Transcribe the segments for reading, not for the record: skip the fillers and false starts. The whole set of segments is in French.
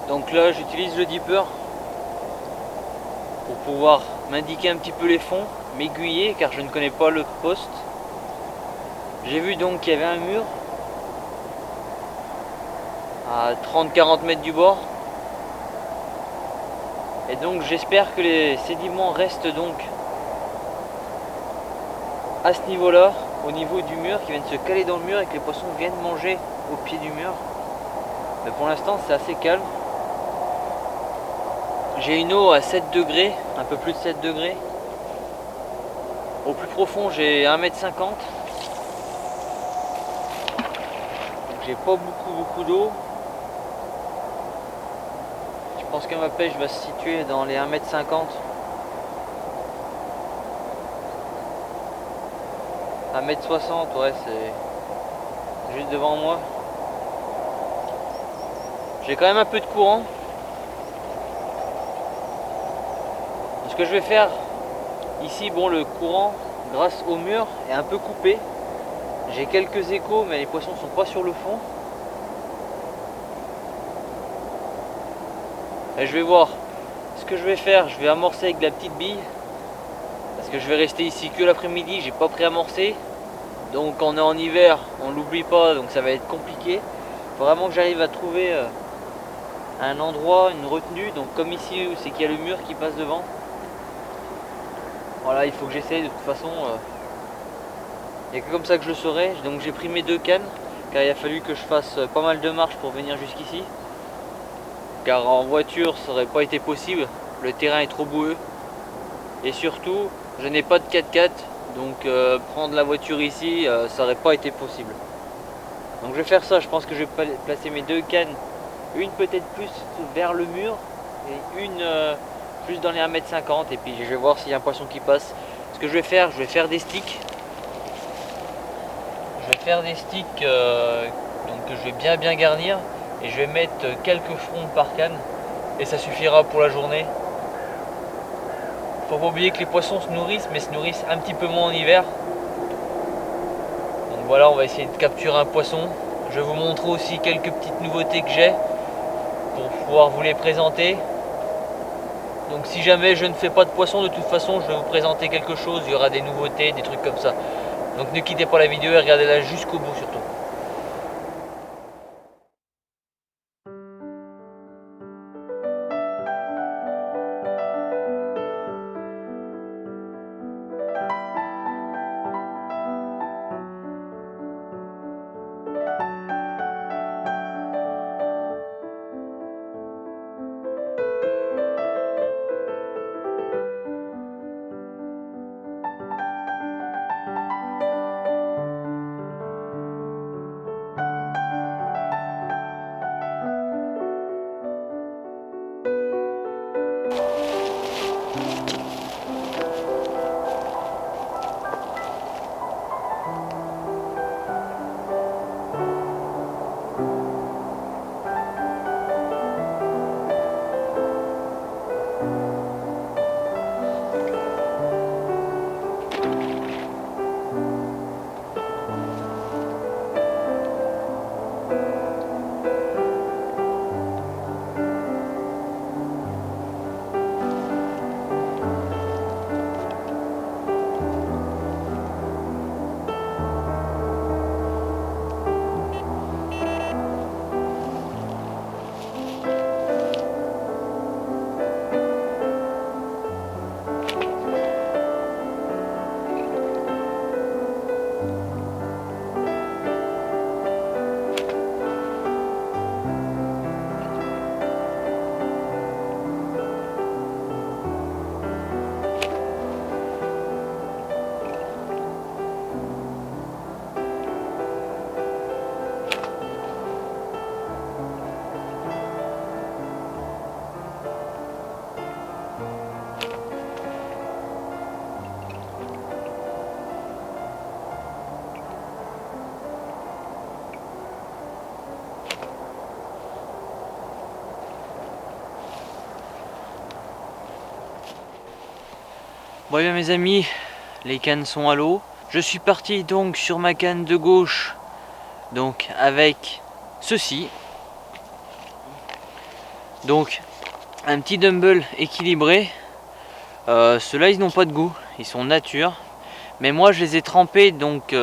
Donc là j'utilise le dipper pour pouvoir m'indiquer un petit peu les fonds, m'aiguiller car je ne connais pas le poste. J'ai vu donc qu'il y avait un mur à 30-40 mètres du bord. Et donc j'espère que les sédiments restent donc à ce niveau-là, au niveau du mur, qui viennent se caler dans le mur et que les poissons viennent manger au pied du mur. Mais pour l'instant c'est assez calme. J'ai une eau à 7 degrés, un peu plus de 7 degrés. Au plus profond j'ai 1,50 m. Donc j'ai pas beaucoup d'eau. Je pense que ma pêche va se situer dans les 1,50 m. 1,60 m, ouais, c'est juste devant moi. J'ai quand même un peu de courant. Ce que je vais faire ici, bon, le courant grâce au mur est un peu coupé. J'ai quelques échos mais les poissons ne sont pas sur le fond. Et je vais voir ce que je vais faire. Je vais amorcer avec de la petite bille parce que je vais rester ici que l'après-midi. J'ai pas pré-amorcé, donc quand on est en hiver on l'oublie pas, donc ça va être compliqué. Il faut vraiment que j'arrive à trouver un endroit, une retenue, donc comme ici où c'est qu'il y a le mur qui passe devant. Voilà, il faut que j'essaye de toute façon. Il n'y a que comme ça que je le saurai. Donc j'ai pris mes 2 cannes car il a fallu que je fasse pas mal de marches pour venir jusqu'ici. Car en voiture ça n'aurait pas été possible, le terrain est trop boueux. Et surtout, je n'ai pas de 4x4, donc prendre la voiture ici, ça n'aurait pas été possible. Donc je vais faire ça, je pense que je vais placer mes 2 cannes, une peut-être plus vers le mur et une plus dans les 1,50 m, et puis je vais voir s'il y a un poisson qui passe. Ce que je vais faire des sticks. Je vais faire des sticks donc que je vais bien garnir, et je vais mettre quelques frondes par canne et ça suffira pour la journée. Faut pas oublier que les poissons se nourrissent, mais se nourrissent un petit peu moins en hiver. Donc voilà, on va essayer de capturer un poisson. Je vais vous montrer aussi quelques petites nouveautés que j'ai pour pouvoir vous les présenter. Donc si jamais je ne fais pas de poisson, de toute façon je vais vous présenter quelque chose, il y aura des nouveautés, des trucs comme ça. Donc ne quittez pas la vidéo et regardez-la jusqu'au bout surtout. Bon, bien mes amis, les cannes sont à l'eau. Je suis parti donc sur ma canne de gauche, donc avec ceci. Donc un petit dumbbell équilibré. Ceux-là ils n'ont pas de goût, ils sont nature. Mais moi je les ai trempés donc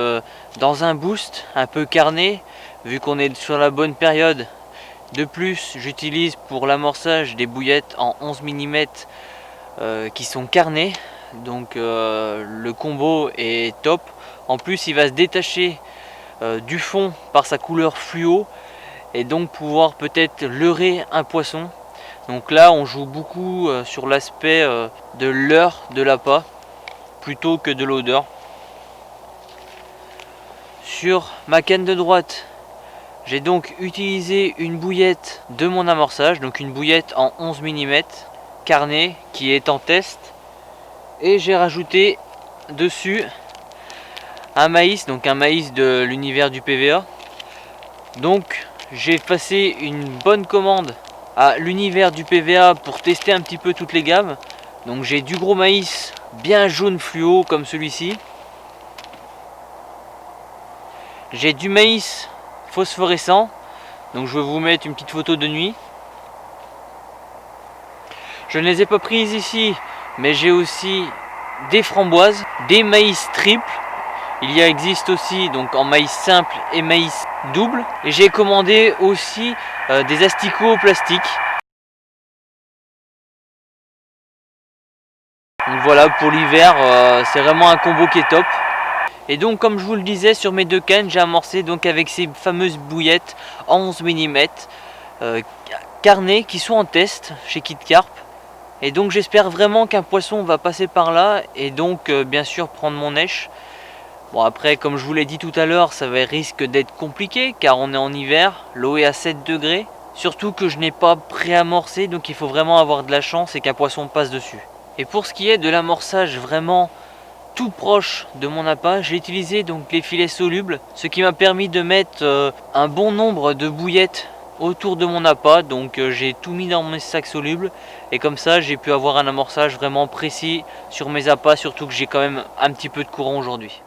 dans un boost un peu carné, vu qu'on est sur la bonne période. De plus, j'utilise pour l'amorçage des bouillettes en 11 mm qui sont carnées. Donc le combo est top. En plus, il va se détacher du fond par sa couleur fluo et donc pouvoir peut-être leurrer un poisson. Donc là, on joue beaucoup sur l'aspect de leurre de l'appât plutôt que de l'odeur. Sur ma canne de droite, j'ai donc utilisé une bouillette de mon amorçage, donc une bouillette en 11 mm carnée qui est en test, et j'ai rajouté dessus un maïs, donc un maïs de l'univers du PVA. Donc j'ai passé une bonne commande à l'univers du PVA pour tester un petit peu toutes les gammes. Donc j'ai du gros maïs bien jaune fluo comme celui-ci. J'ai du maïs phosphorescent, donc je vais vous mettre une petite photo de nuit. Je ne les ai pas prises ici, mais j'ai aussi des framboises, des maïs triples. Il y existe aussi donc en maïs simple et maïs double. Et j'ai commandé aussi des asticots plastiques. Donc voilà, pour l'hiver, c'est vraiment un combo qui est top. Et donc comme je vous le disais, sur mes deux cannes, j'ai amorcé donc avec ces fameuses bouillettes en 11 mm carnées qui sont en test chez KitCarp. Et donc j'espère vraiment qu'un poisson va passer par là et donc bien sûr prendre mon èche. Bon après, comme je vous l'ai dit tout à l'heure, ça risque d'être compliqué car on est en hiver, l'eau est à 7 degrés. Surtout que je n'ai pas préamorcé, donc il faut vraiment avoir de la chance et qu'un poisson passe dessus. Et pour ce qui est de l'amorçage vraiment tout proche de mon appât, j'ai utilisé donc les filets solubles, ce qui m'a permis de mettre un bon nombre de bouillettes autour de mon appât. Donc j'ai tout mis dans mes sacs solubles et comme ça j'ai pu avoir un amorçage vraiment précis sur mes appâts, surtout que j'ai quand même un petit peu de courant aujourd'hui.